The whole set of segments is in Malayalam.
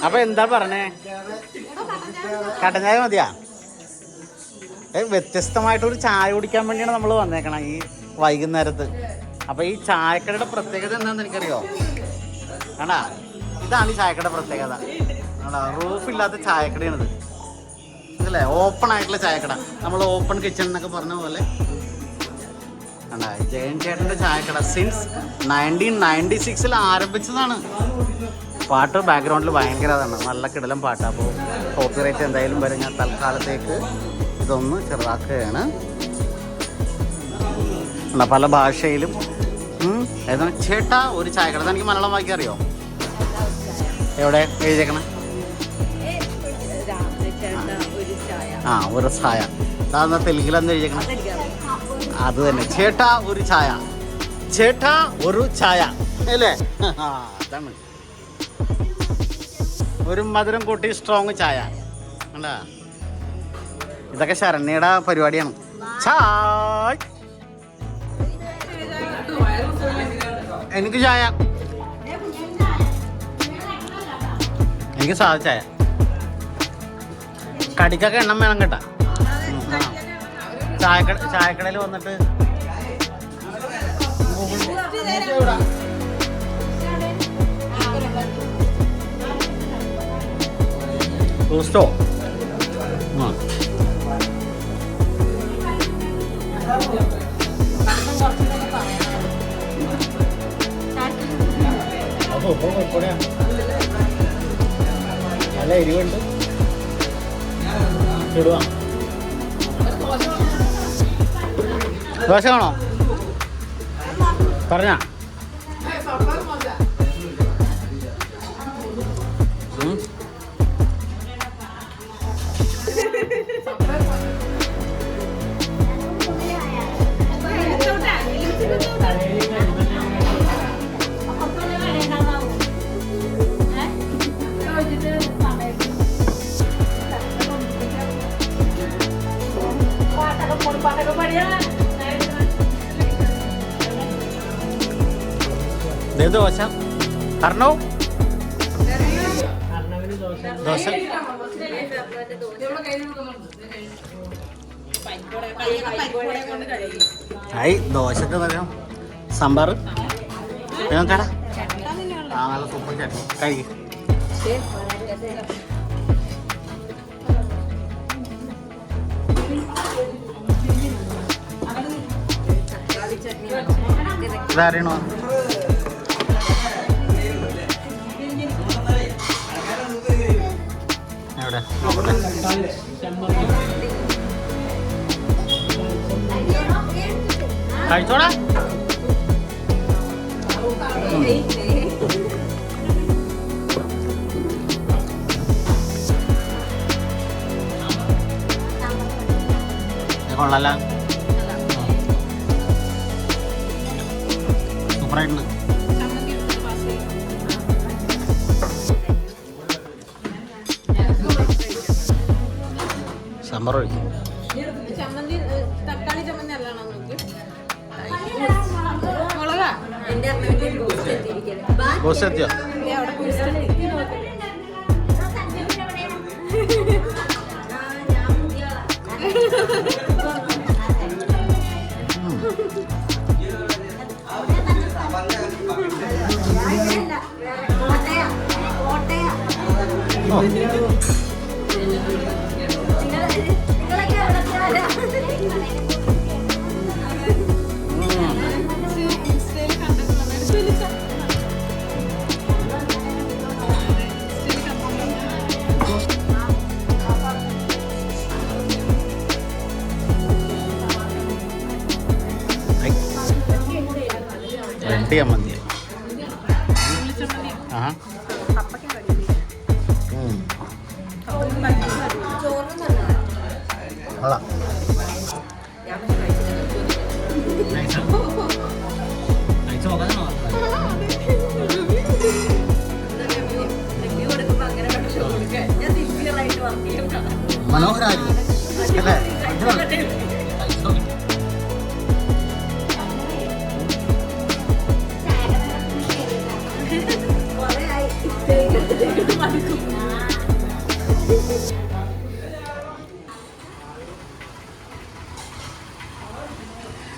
അപ്പൊ എന്താ പറഞ്ഞേ? കട്ടൻ ചായ മതിയാ? വ്യത്യസ്തമായിട്ടൊരു ചായ കുടിക്കാൻ വേണ്ടിയാണ് നമ്മൾ വന്നേക്കണം ഈ വൈകുന്നേരത്ത്. അപ്പൊ ഈ ചായക്കടയുടെ പ്രത്യേകത എന്താണെന്ന് എനിക്കറിയോ? ആണാ, ഇതാണ് ഈ ചായക്കടയുടെ പ്രത്യേകത. ആണോ, റൂഫില്ലാത്ത ചായക്കടയാണിത്. അല്ലേ, ഓപ്പൺ ആയിട്ടുള്ള ചായക്കട. നമ്മൾ ഓപ്പൺ കിച്ചൺ എന്നൊക്കെ പറഞ്ഞ പോലെ. ആണ്ടാ, ജയൻ ചേട്ടൻ്റെ ചായക്കട സിൻസ് 1996 ആരംഭിച്ചതാണ്. പാട്ട് ബാക്ക്ഗ്രൗണ്ടിൽ ഭയങ്കര അതാണ്, നല്ല കിടലം പാട്ട്. അപ്പോൾ കോപ്പിറൈറ്റ് എന്തായാലും വരും. ഞാൻ തൽക്കാലത്തേക്ക് ഇതൊന്ന് ചെറുതാക്കുകയാണ്. പല ഭാഷയിലും ഏതാണ് ചേട്ടാ ഒരു ചായക്കട. എനിക്ക് മലയാളം വായിക്കാൻ അറിയോ? എവിടെ എഴുതിയേക്കണേ? ഒരു ചായ. അതാ തെലുങ്കിലെന്ന് എഴുതിയേക്കണം. അത് തന്നെ, ചേട്ടാ ഒരു ചായ. ചേട്ടാ ഒരു ചായ അല്ലേ? അതാണ് ഒരു മധുരം കൂട്ടി സ്ട്രോങ് ചായ. അല്ല, ഇതൊക്കെ ശരണ്യയുടെ പരിപാടിയാണ്. ചായ, എനിക്ക് ചായ, എനിക്ക് സാധ ചായ. കടിക്കൊക്കെ എണ്ണം വേണം കേട്ടാ. ചായക്കടയിൽ വന്നിട്ട് റോസ്റ്റോ നല്ല എരിവുണ്ട്. ഇടുവാ ദോശ വേണോ? പറഞ്ഞ ദോശ അർണവ് ദോശ ആയി. ദോശക്ക് പറയാം സാമ്പാർ ചേട്ടാ. ആ, നല്ല സൂപ്പർ ചേട്ടൻ കഴിക്കും. ഇതറിയണോ? എവിടെ നോക്കട്ടെ. കഴിച്ചോടാ. കൊള്ളല്ല, സൂപ്പറായിട്ടുണ്ട്. സാമ്പാർ ഒഴിക്കും. ബോസ് എത്തിയോ? മന്തി. ആ കൊള്ളാം. മനോഹരായിരുന്നു അല്ലേ?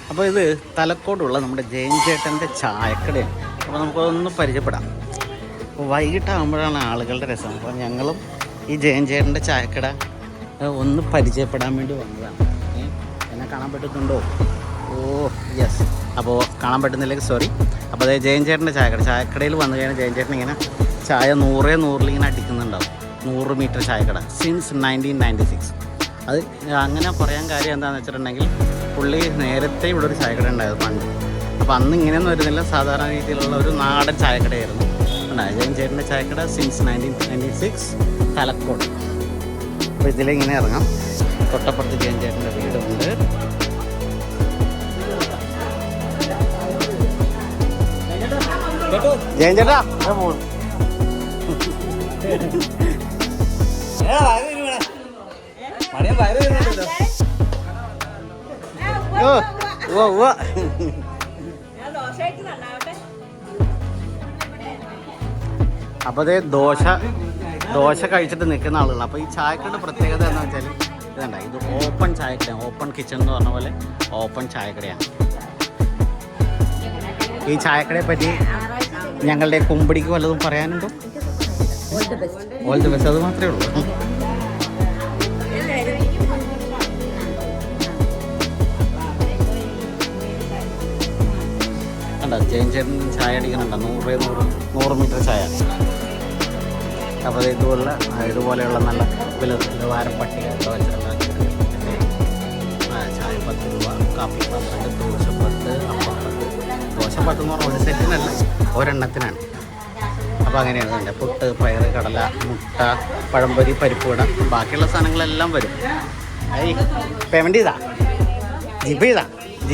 അപ്പോൾ ഇത് തലക്കോടുള്ള നമ്മുടെ ജയൻ ചേട്ടൻ്റെ ചായക്കടയാണ്. അപ്പോൾ നമുക്കതൊന്ന് പരിചയപ്പെടാം. അപ്പോൾ വൈകിട്ടാകുമ്പോഴാണ് ആളുകളുടെ രസം. അപ്പോൾ ഞങ്ങളും ഈ ജയൻ ചേട്ടൻ്റെ ചായക്കട ഒന്ന് പരിചയപ്പെടാൻ വേണ്ടി വന്നതാണ്. എന്നെ കാണാൻ പറ്റുന്നുണ്ടോ? ഓ യെസ്. അപ്പോൾ കാണാൻ പറ്റുന്നില്ലെങ്കിൽ സോറി. അപ്പോൾ അതായത് ജയൻ ചേട്ടൻ്റെ ചായക്കടയിൽ വന്നു കഴിഞ്ഞാൽ ജയൻ ചേട്ടൻ ഇങ്ങനെ ചായ 100 ഇങ്ങനെ അടിക്കുന്നുണ്ടാവും. 100 മീറ്റർ ചായക്കട സിൻസ് 1996. അത് അങ്ങനെ പറയാൻ കാര്യം എന്താണെന്ന് വെച്ചിട്ടുണ്ടെങ്കിൽ പുള്ളി നേരത്തെ ഇവിടെ ഒരു ചായക്കട ഉണ്ടായിരുന്നു പണ്ട്. അപ്പോൾ അന്ന് ഇങ്ങനെയൊന്നും വരുന്നില്ല, സാധാരണ രീതിയിലുള്ള ഒരു നാടൻ ചായക്കടയായിരുന്നു. ജയൻ ചേട്ടൻ്റെ ചായക്കട സിൻസ് 1996 തലക്കോട്. അപ്പോൾ ഇതിലിങ്ങനെ ഇറങ്ങാം. തൊട്ടപ്പുറത്ത് ജയൻ ചേട്ടൻ്റെ വീടുണ്ട്. ജയൻ ചേട്ടാ അപ്പോൾ അതേ ദോശ കഴിച്ചിട്ട് നിൽക്കുന്ന ആളുകളാണ്. അപ്പോൾ ഈ ചായക്കടയുടെ പ്രത്യേകത എന്ന് വെച്ചാൽ ഇതണ്ട, ഇത് ഓപ്പൺ ചായക്കടയാണ്. ഓപ്പൺ കിച്ചൺ എന്ന് പറഞ്ഞ പോലെ ഓപ്പൺ ചായക്കടയാണ്. ഈ ചായക്കടയെ പറ്റി ഞങ്ങളുടെ കുമ്പടിക്ക് വല്ലതും പറയാനുണ്ടോ? ഓൾ ദി ബെസ്റ്റ്, അത് മാത്രമേ ഉള്ളൂ. കണ്ടോ ജയൻ ചേട്ടൻ ചായ അടിക്കുന്നുണ്ടോ? 100 മീറ്റർ ചായ. അപ്പോൾ ഇതുപോലെയുള്ള നല്ല നിലവാരം പട്ടിക വെച്ചിട്ടുള്ള ചായ 10 രൂപ, കാപ്പി 12, ദോശ 10, അപ്പം 10. ദോശ 10 എന്ന് പറഞ്ഞാൽ ഒരു സെറ്റിനല്ല, ഒരെണ്ണത്തിനാണ്. അപ്പോൾ അങ്ങനെയാണ് വേണ്ടത്. പുട്ട്, പയറ്, കടല, മുട്ട, പഴംപൊരി, പരിപ്പുവട, ബാക്കിയുള്ള സാധനങ്ങളെല്ലാം വരും. പേയ്മെൻറ്റ് ചെയ്താ?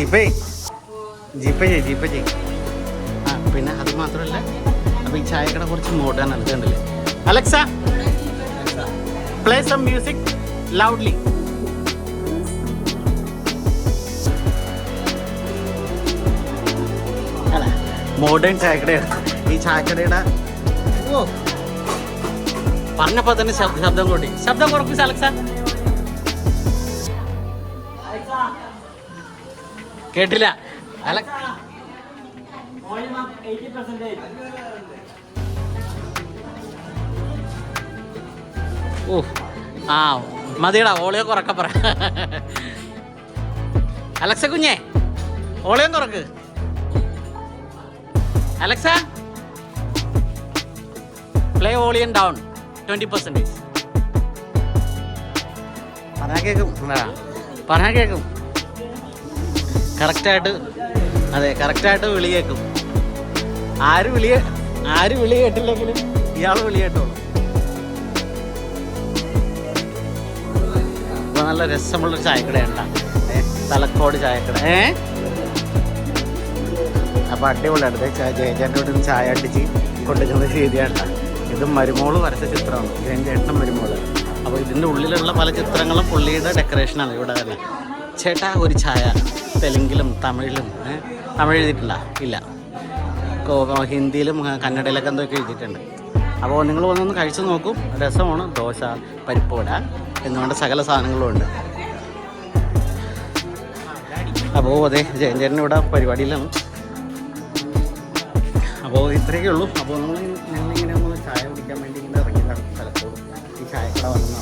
ജിപേ ചെയ്. പിന്നെ അത് മാത്രമല്ല, അപ്പോൾ ഈ ചായക്കട കുറച്ച് മോഡേൺ ആണ്. കണ്ടില്ലേ? Alexa, play some music loudly. അല്ല, മോഡേൺ ചായക്കടയാണ് ഈ ചായക്കടയുടെ. ഓ, പറഞ്ഞപ്പോൾ തന്നെ ശബ്ദം കുറപ്പിച്ച അലക്സ. കേട്ടില്ല. ഓ ആ മതിയടാ, ഓളിയോ കുറക്ക പറ. അലക്സ കുഞ്ഞേ, ഓളിയോ കുറക്ക്. Alexa, play volume down 20%. പറഞ്ഞാൽ കേൾക്കും. കറക്റ്റായിട്ട് വിളി കേൾക്കും. ആര് വിളി കേട്ടില്ലെങ്കിലും ഇയാൾ വിളി കേട്ടോളൂ. ഇപ്പോൾ നല്ല രസമുള്ളൊരു ചായക്കടയുണ്ട, തലക്കോട് ചായക്കട. അപ്പോൾ അടിപൊളിയാണ്. ജയചേട്ടൻ്റെ വീട്ടിൽ നിന്ന് ചായ അടിച്ച് കൊണ്ടുവരുന്നത് ശരിയാണ്ട. ഇത് മരുമോള് വരച്ച ചിത്രമാണ്, ജയചേട്ടൻ്റെ മരുമോള്. അപ്പോൾ ഇതിൻ്റെ ഉള്ളിലുള്ള പല ചിത്രങ്ങളും പുള്ളിയുടെ ഡെക്കറേഷനാണ് ഇവിടെ തന്നെ. ചേട്ടാ ഒരു ചായ തെലുങ്കിലും തമിഴിലും. തമിഴ് എഴുതിയിട്ടില്ല? ഇല്ല. ഹിന്ദിയിലും കന്നഡയിലൊക്കെ എന്തൊക്കെ എഴുതിയിട്ടുണ്ട്. അപ്പോൾ നിങ്ങൾ വന്നൊന്ന് കഴിച്ചു നോക്കും, രസമാണ്. ദോശ, പരിപ്പുവട എന്നുവേണ്ട സകല സാധനങ്ങളും ഉണ്ട്. അപ്പോൾ അതെ ജയൻ ഇവിടെ പരിപാടിയിലാണ്. അപ്പോൾ ഇത്രയൊക്കെ ഉള്ളൂ. അപ്പോൾ ഞങ്ങളിങ്ങനെ ഒന്ന് ചായ കുടിക്കാൻ വേണ്ടി ഇങ്ങനെ ഇറങ്ങിയതാണ്. പലപ്പോഴും ഈ ചായക്കട വന്ന